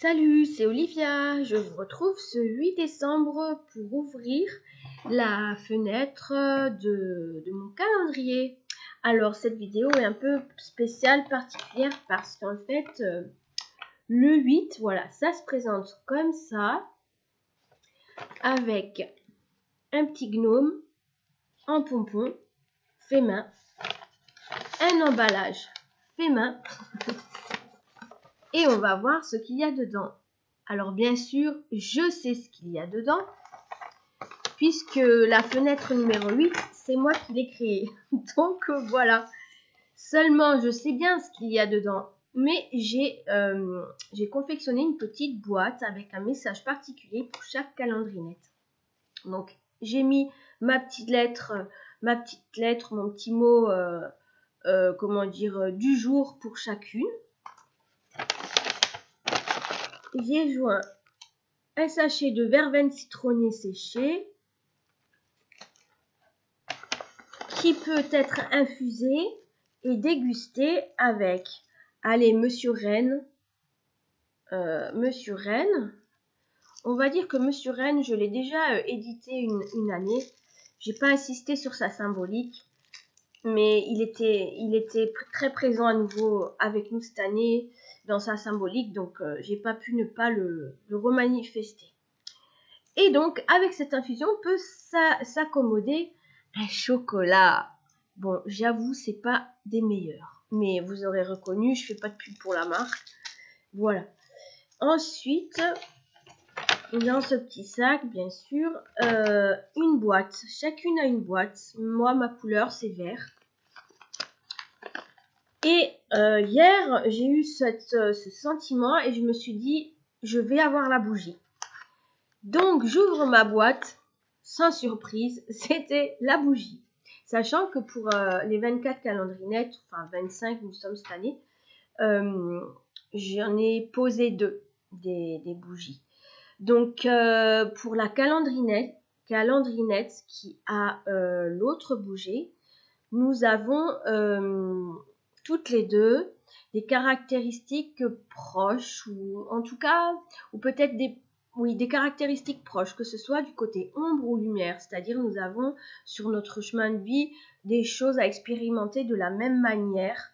Salut, c'est Olivia. Je vous retrouve ce 8 décembre pour ouvrir la fenêtre de mon calendrier. Alors, cette vidéo est un peu spéciale, particulière, parce qu'en fait, le 8, voilà, ça se présente comme ça, avec un petit gnome en pompon, fait main, un emballage fait main, et on va voir ce qu'il y a dedans. Alors bien sûr, je sais ce qu'il y a dedans, puisque la fenêtre numéro 8, c'est moi qui l'ai créée. Donc voilà. Seulement, je sais bien ce qu'il y a dedans, mais j'ai confectionné une petite boîte avec un message particulier pour chaque calendrier. Donc, j'ai mis ma petite lettre, mon petit mot, du jour pour chacune. J'ai joint un sachet de verveine citronnée séchée qui peut être infusé et dégusté avec, allez, Monsieur Rennes. Monsieur Rennes, on va dire que Monsieur Rennes, je l'ai déjà édité une année. J'ai pas insisté sur sa symbolique, mais il était très présent à nouveau avec nous cette année dans sa symbolique, donc j'ai pas pu ne pas le remanifester. Et donc, avec cette infusion, on peut s'accommoder un chocolat. Bon, j'avoue, c'est pas des meilleurs, mais vous aurez reconnu, je fais pas de pub pour la marque. Voilà. Ensuite, dans ce petit sac, bien sûr, une boîte. Chacune a une boîte. Moi, ma couleur, c'est vert. Et hier, j'ai eu ce sentiment et je me suis dit, je vais avoir la bougie. Donc, j'ouvre ma boîte. Sans surprise, c'était la bougie. Sachant que pour les 24 calendriers, enfin 25, nous sommes cette année, j'en ai posé deux des bougies. Donc, pour la calendrinette qui a l'autre bougie, nous avons toutes les deux des caractéristiques proches, ou en tout cas, ou peut-être des caractéristiques proches, que ce soit du côté ombre ou lumière. C'est-à-dire, nous avons sur notre chemin de vie des choses à expérimenter de la même manière.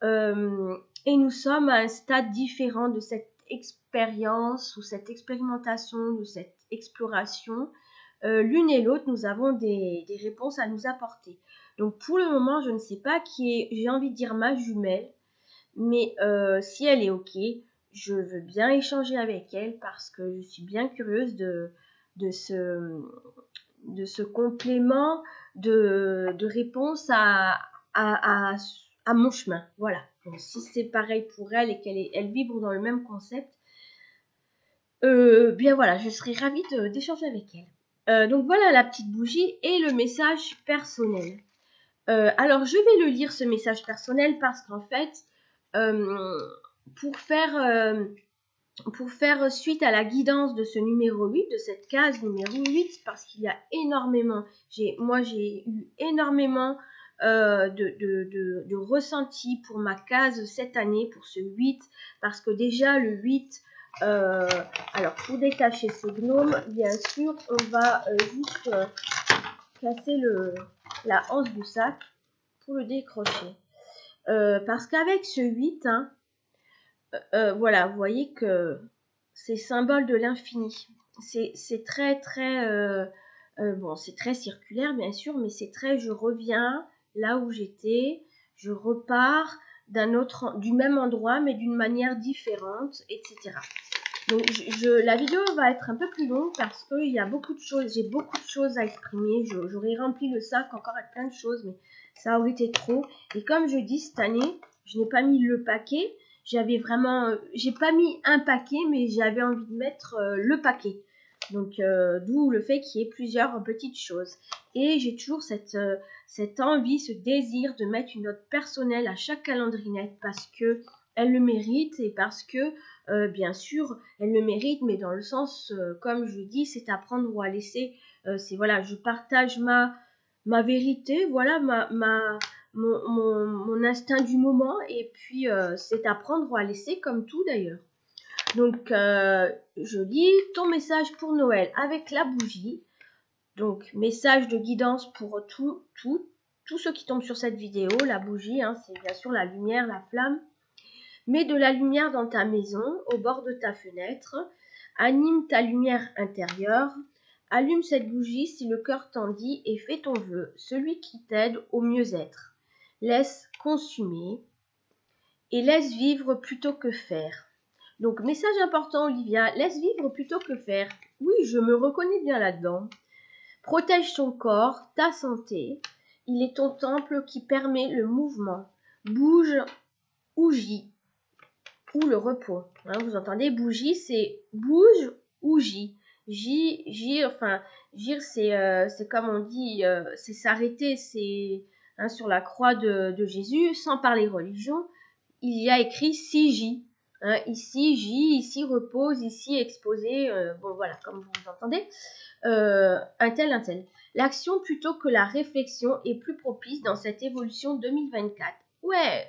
Et nous sommes à un stade différent de cette expérience ou cette expérimentation, de cette exploration. L'une et l'autre, nous avons des réponses à nous apporter. Donc pour le moment, je ne sais pas qui est, j'ai envie de dire ma jumelle, mais si elle est OK, je veux bien échanger avec elle parce que je suis bien curieuse de ce complément de réponse à mon chemin. Voilà. Donc, si c'est pareil pour elle et qu'elle vibre dans le même concept, bien voilà, je serais ravie d'échanger avec elle. Donc voilà la petite bougie et le message personnel. Alors je vais le lire ce message personnel parce qu'en fait, pour faire suite à la guidance de ce numéro 8, de cette case numéro 8, parce qu'il y a énormément, j'ai eu énormément de ressentis pour ma case cette année, pour ce 8, parce que déjà le 8, alors pour détacher ce gnome, bien sûr, on va juste casser la hanche du sac pour le décrocher. Parce qu'avec ce 8, voilà, vous voyez que c'est symbole de l'infini. C'est très, très... bon, c'est très circulaire, bien sûr, mais c'est très... Je reviens là où j'étais, je repars du même endroit, mais d'une manière différente, etc. Donc, la vidéo va être un peu plus longue parce qu'il y a beaucoup de choses, j'ai beaucoup de choses à exprimer. J'aurais rempli le sac encore avec plein de choses, mais ça aurait été trop. Et comme je dis, cette année, je n'ai pas mis le paquet. J'ai pas mis un paquet, mais j'avais envie de mettre le paquet. Donc, d'où le fait qu'il y ait plusieurs petites choses. Et j'ai toujours cette envie, ce désir de mettre une note personnelle à chaque calendrier parce que elle le mérite et parce que, bien sûr, elle le mérite, mais dans le sens, comme je dis, c'est à prendre ou à laisser. C'est voilà, je partage ma vérité, voilà, mon instinct du moment, et puis c'est à prendre ou à laisser, comme tout d'ailleurs. Donc, je lis ton message pour Noël avec la bougie. Donc, message de guidance pour tous ceux qui tombent sur cette vidéo. La bougie, hein, c'est bien sûr la lumière, la flamme. Mets de la lumière dans ta maison, au bord de ta fenêtre. Anime ta lumière intérieure. Allume cette bougie si le cœur t'en dit et fais ton vœu, celui qui t'aide au mieux-être. Laisse consumer et laisse vivre plutôt que faire. Donc, message important, Olivia, laisse vivre plutôt que faire. Oui, je me reconnais bien là-dedans. Protège ton corps, ta santé. Il est ton temple qui permet le mouvement. Bouge ou gis, ou le repos. Hein, vous entendez, bougie, c'est bouge ou gis. Enfin, gire, c'est comme on dit, c'est s'arrêter, c'est hein, sur la croix de Jésus, sans parler religion, il y a écrit si gis. Hein, ici, gis, ici repose, ici exposé, bon voilà, comme vous entendez, un tel. L'action plutôt que la réflexion est plus propice dans cette évolution 2024. Ouais,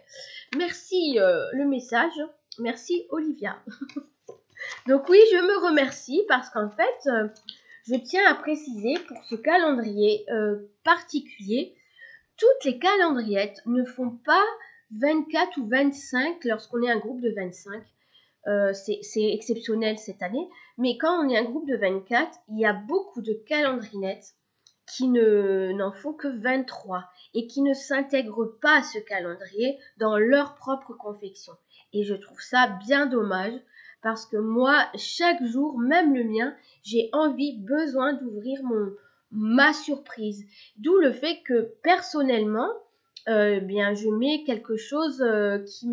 merci le message, merci Olivia. Donc oui, je me remercie parce qu'en fait, je tiens à préciser pour ce calendrier particulier, toutes les calendriettes ne font pas 24 ou 25 lorsqu'on est un groupe de 25. C'est exceptionnel cette année, mais quand on est un groupe de 24, il y a beaucoup de calendrinettes qui n'en font que 23 et qui ne s'intègrent pas à ce calendrier dans leur propre confection. Et je trouve ça bien dommage parce que moi, chaque jour, même le mien, j'ai besoin d'ouvrir ma surprise. D'où le fait que personnellement, bien, je mets quelque chose qui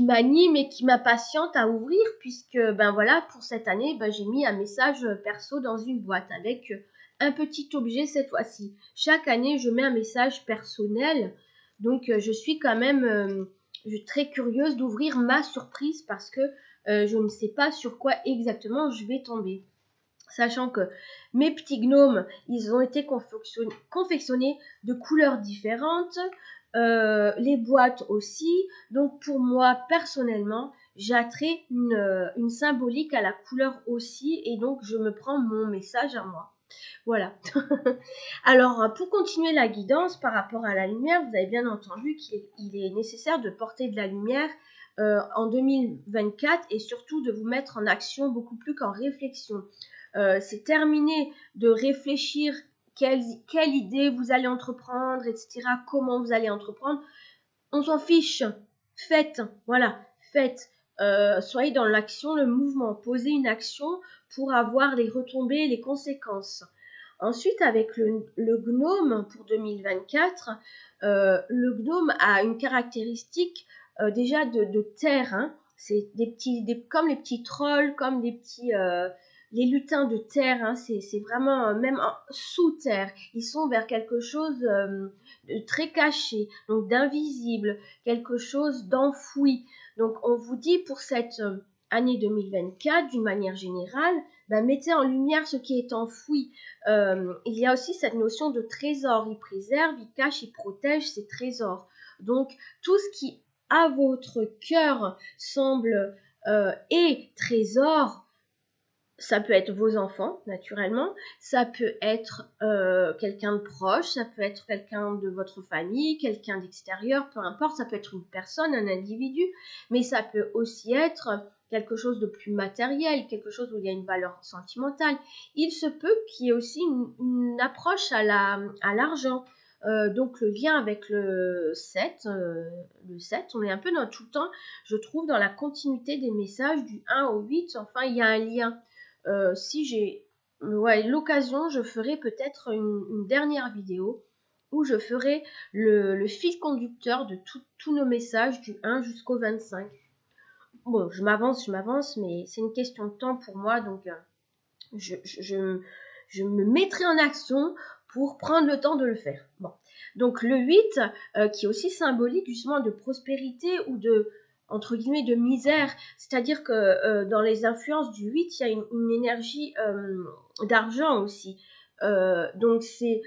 m'anime et qui m'impatiente à ouvrir puisque ben voilà, pour cette année, ben, j'ai mis un message perso dans une boîte avec un petit objet cette fois-ci. Chaque année, je mets un message personnel. Donc, je suis quand même très curieuse d'ouvrir ma surprise parce que je ne sais pas sur quoi exactement je vais tomber. Sachant que mes petits gnomes, ils ont été confectionnés de couleurs différentes, les boîtes aussi. Donc, pour moi, personnellement, j'attrais une symbolique à la couleur aussi et donc je me prends mon message à moi. Voilà. Alors, pour continuer la guidance par rapport à la lumière, vous avez bien entendu qu'il est nécessaire de porter de la lumière en 2024 et surtout de vous mettre en action beaucoup plus qu'en réflexion. C'est terminé de réfléchir quelle idée vous allez entreprendre, etc., comment vous allez entreprendre. On s'en fiche. Faites, voilà, faites. Soyez dans l'action, le mouvement. Posez une action pour avoir les retombées, les conséquences. Ensuite, avec le gnome pour 2024, le gnome a une caractéristique déjà de terre. Hein. C'est comme les petits trolls, comme les lutins de terre. Hein. C'est vraiment même sous terre. Ils sont vers quelque chose de très caché, donc d'invisible, quelque chose d'enfoui. Donc, on vous dit pour cette année 2024, d'une manière générale, ben, mettez en lumière ce qui est enfoui. Il y a aussi cette notion de trésor. Il préserve, il cache, il protège ses trésors. Donc, tout ce qui, à votre cœur, semble est trésor, ça peut être vos enfants, naturellement. Ça peut être quelqu'un de proche, ça peut être quelqu'un de votre famille, quelqu'un d'extérieur, peu importe. Ça peut être une personne, un individu, mais ça peut aussi être quelque chose de plus matériel, quelque chose où il y a une valeur sentimentale. Il se peut qu'il y ait aussi une approche à l'argent. Donc le lien avec le 7, on est un peu dans tout le temps, je trouve, dans la continuité des messages du 1 au 8, enfin il y a un lien. Si j'ai l'occasion, je ferai peut-être une dernière vidéo où je ferai le fil conducteur de tous nos messages du 1 jusqu'au 25. Bon, je m'avance, mais c'est une question de temps pour moi, donc je me mettrai en action pour prendre le temps de le faire. Bon. Donc le 8, qui est aussi symbolique justement de prospérité ou de, entre guillemets, de misère, c'est-à-dire que dans les influences du 8, il y a une énergie d'argent aussi. Donc c'est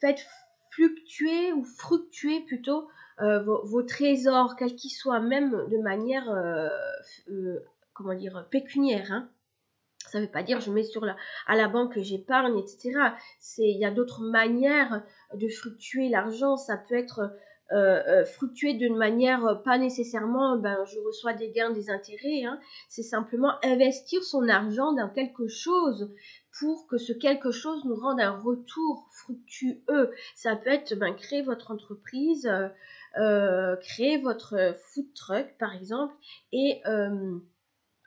faites fluctuer ou fructuer plutôt vos trésors, quels qu'ils soient, même de manière comment dire, pécuniaire, hein. Ça ne veut pas dire je mets à la banque et j'épargne, etc. Il y a d'autres manières de fructuer l'argent. Ça peut être fructuer d'une manière pas nécessairement je reçois des gains, des intérêts. Hein. C'est simplement investir son argent dans quelque chose pour que ce quelque chose nous rende un retour fructueux. Ça peut être créer votre entreprise, créer votre food truck par exemple et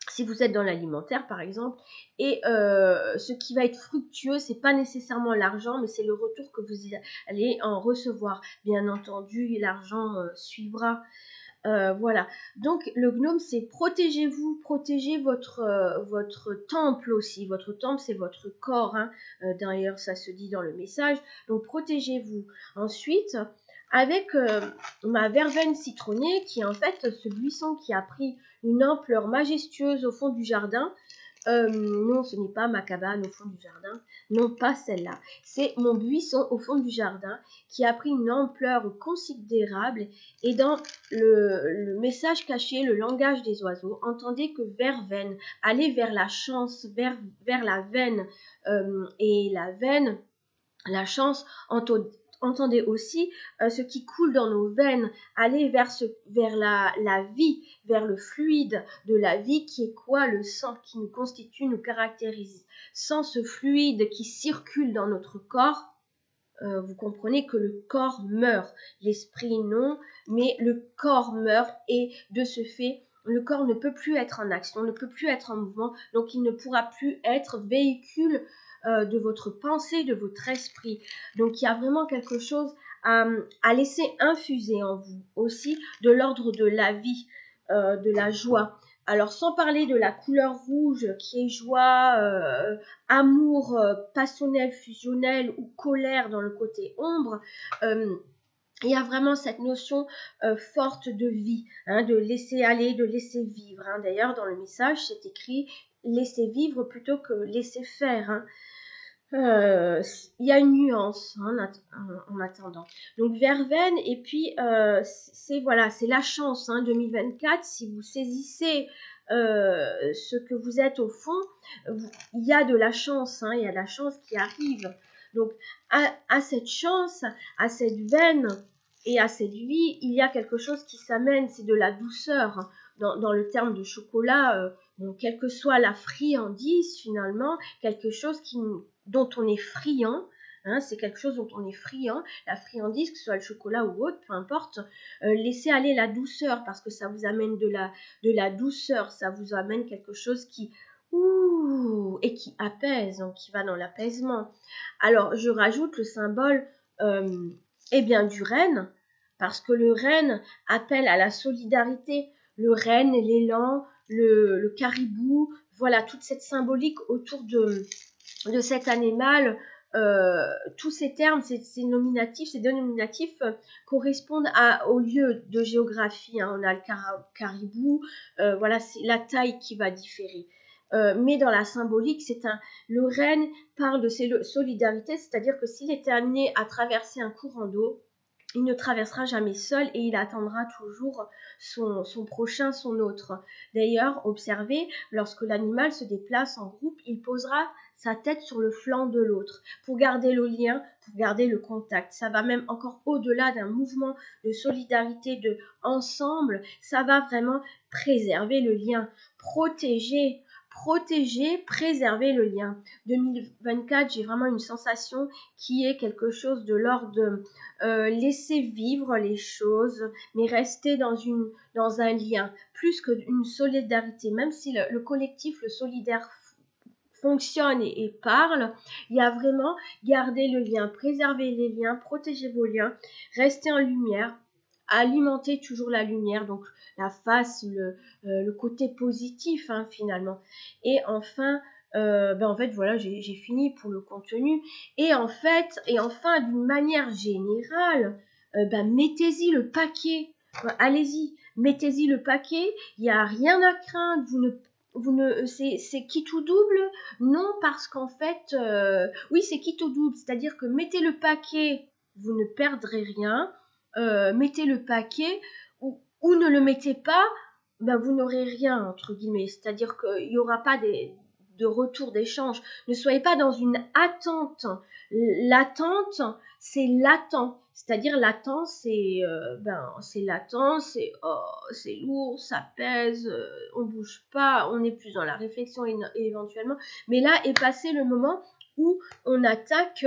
si vous êtes dans l'alimentaire par exemple, et ce qui va être fructueux, c'est pas nécessairement l'argent, mais c'est le retour que vous allez en recevoir. Bien entendu, l'argent suivra. Voilà. Donc le gnome, c'est protégez-vous, protégez votre temple aussi. Votre temple, c'est votre corps. Hein. D'ailleurs, ça se dit dans le message. Donc protégez-vous. Ensuite, avec ma verveine citronnée, qui est en fait ce buisson qui a pris une ampleur majestueuse au fond du jardin. Non, ce n'est pas ma cabane au fond du jardin. Non, pas celle-là. C'est mon buisson au fond du jardin qui a pris une ampleur considérable. Et dans le message caché, le langage des oiseaux, entendez que verveine, allez vers la chance, vers la veine. Et la veine, la chance, entendez aussi ce qui coule dans nos veines, aller vers la vie, vers le fluide de la vie qui est quoi? Le sang qui nous constitue, nous caractérise. Sans ce fluide qui circule dans notre corps, vous comprenez que le corps meurt. L'esprit non, mais le corps meurt et de ce fait, le corps ne peut plus être en action, ne peut plus être en mouvement, donc il ne pourra plus être véhicule de votre pensée, de votre esprit. Donc il y a vraiment quelque chose à laisser infuser en vous aussi de l'ordre de la vie, de la joie. Alors sans parler de la couleur rouge qui est joie, amour passionnel, fusionnel ou colère dans le côté ombre, il y a vraiment cette notion forte de vie, hein, de laisser aller, de laisser vivre. Hein. D'ailleurs, dans le message, c'est écrit « laisser vivre » plutôt que « laisser faire hein. ». Il y a une nuance en attendant. Donc verveine, et puis c'est la chance 2024. Si vous saisissez ce que vous êtes au fond, il y a de la chance, il y a la chance qui arrive. Donc à cette chance, à cette veine et à cette vie, il y a quelque chose qui s'amène, c'est de la douceur. Dans le terme de chocolat, donc, quelle que soit la friandise finalement, quelque chose dont on est friand, c'est quelque chose dont on est friand, la friandise, que ce soit le chocolat ou autre, peu importe, laissez aller la douceur parce que ça vous amène de la douceur, ça vous amène quelque chose qui et qui apaise, donc qui va dans l'apaisement. Alors je rajoute le symbole du renne, parce que le renne appelle à la solidarité, le renne, l'élan, le caribou, voilà toute cette symbolique autour de cet animal. Tous ces termes, ces nominatifs, ces dénominatifs correspondent au lieu de géographie. On a le caribou, c'est la taille qui va différer. Mais dans la symbolique, le renne parle de solidarité, c'est-à-dire que s'il était amené à traverser un courant d'eau, il ne traversera jamais seul et il attendra toujours son prochain, son autre. D'ailleurs, observez, lorsque l'animal se déplace en groupe, il posera sa tête sur le flanc de l'autre pour garder le lien, pour garder le contact. Ça va même encore au-delà d'un mouvement de solidarité, de ensemble. Ça va vraiment préserver le lien, protéger, préserver le lien. 2024, j'ai vraiment une sensation qui est quelque chose de l'ordre de laisser vivre les choses, mais rester dans un lien, plus qu'une solidarité. Même si le collectif, le solidaire fonctionne et parle, il y a vraiment garder le lien, préserver les liens, protéger vos liens, rester en lumière, alimenter toujours la lumière, donc la face, le côté positif finalement. Et enfin, j'ai fini pour le contenu. Et enfin, d'une manière générale, mettez-y le paquet. Allez-y, mettez-y le paquet. Il n'y a rien à craindre. C'est quitte ou double? Non, parce qu'en fait, oui, c'est quitte ou double. C'est-à-dire que mettez le paquet, vous ne perdrez rien. Mettez le paquet ou ne le mettez pas, ben, vous n'aurez rien, entre guillemets. C'est-à-dire qu'il n'y aura pas de retour d'échange. Ne soyez pas dans une attente. L'attente, c'est latent. C'est-à-dire latent, c'est latent, c'est lourd, ça pèse, on bouge pas, on est plus dans la réflexion éventuellement. Mais là est passé le moment où on attaque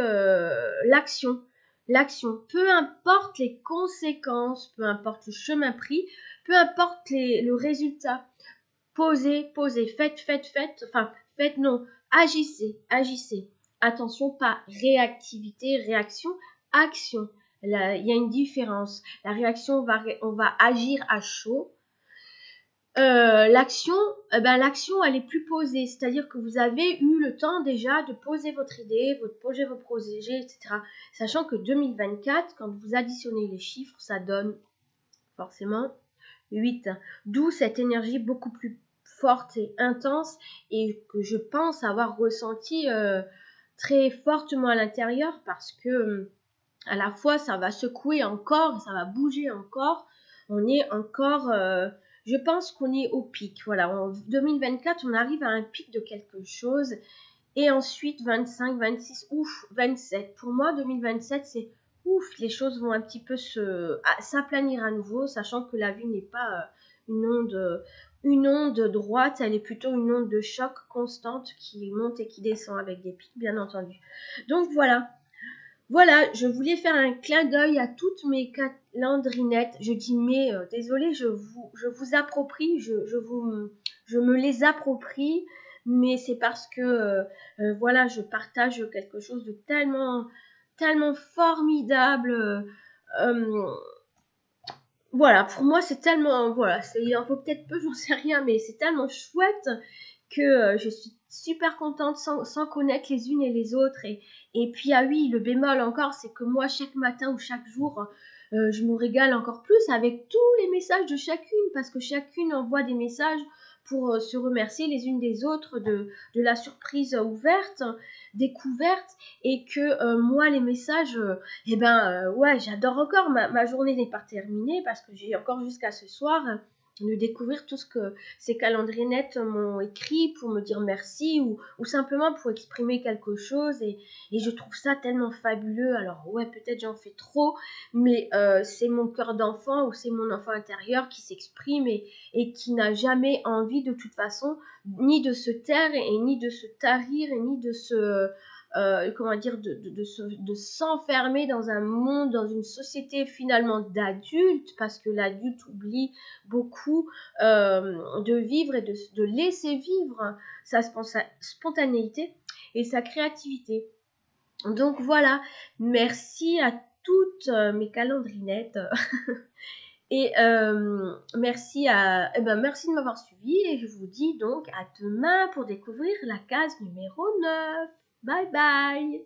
l'action. L'action, peu importe les conséquences, peu importe le chemin pris, peu importe le résultat. Posez, faites non, agissez. Attention, pas réactivité, réaction, action. Là, il y a une différence. La réaction, on va agir à chaud. L'action, elle est plus posée, c'est-à-dire que vous avez eu le temps déjà de poser votre idée, poser vos projets, etc. Sachant que 2024, quand vous additionnez les chiffres, ça donne forcément 8. D'où cette énergie beaucoup plus forte et intense et que je pense avoir ressenti très fortement à l'intérieur parce que à la fois ça va secouer encore, ça va bouger encore. On est encore, je pense qu'on est au pic. Voilà, en 2024, on arrive à un pic de quelque chose. Et ensuite, 25, 26, 27. Pour moi, 2027, c'est les choses vont un petit peu s'aplanir à nouveau, sachant que la vie n'est pas une onde droite, elle est plutôt une onde de choc constante qui monte et qui descend avec des pics, bien entendu. Donc voilà. Voilà, je voulais faire un clin d'œil à toutes mes calendrinettes. Je dis mais, désolé, je vous approprie, je me les approprie, mais c'est parce que voilà, je partage quelque chose de tellement formidable. Voilà, pour moi c'est tellement, voilà, il en faut peut-être peu, j'en sais rien, mais c'est tellement chouette que je suis super contente sans connaître les unes et les autres. Et puis, ah oui, le bémol encore, c'est que moi, chaque matin ou chaque jour, je me régale encore plus avec tous les messages de chacune, parce que chacune envoie des messages pour se remercier les unes des autres de la surprise ouverte, découverte, et que moi, les messages, ouais, j'adore encore. Ma journée n'est pas terminée, parce que j'ai encore jusqu'à ce soir de découvrir tout ce que ces calendrinettes m'ont écrit pour me dire merci ou simplement pour exprimer quelque chose et je trouve ça tellement fabuleux. Alors ouais, peut-être j'en fais trop, mais c'est mon cœur d'enfant ou c'est mon enfant intérieur qui s'exprime et qui n'a jamais envie de toute façon ni de se taire et ni de se tarir et ni de se comment dire, de s'enfermer dans un monde, dans une société finalement d'adultes, parce que l'adulte oublie beaucoup de vivre et de laisser vivre sa spontanéité et sa créativité. Donc voilà, merci à toutes mes calendrinettes. Et merci de m'avoir suivi et je vous dis donc à demain pour découvrir la case numéro 9. Bye bye.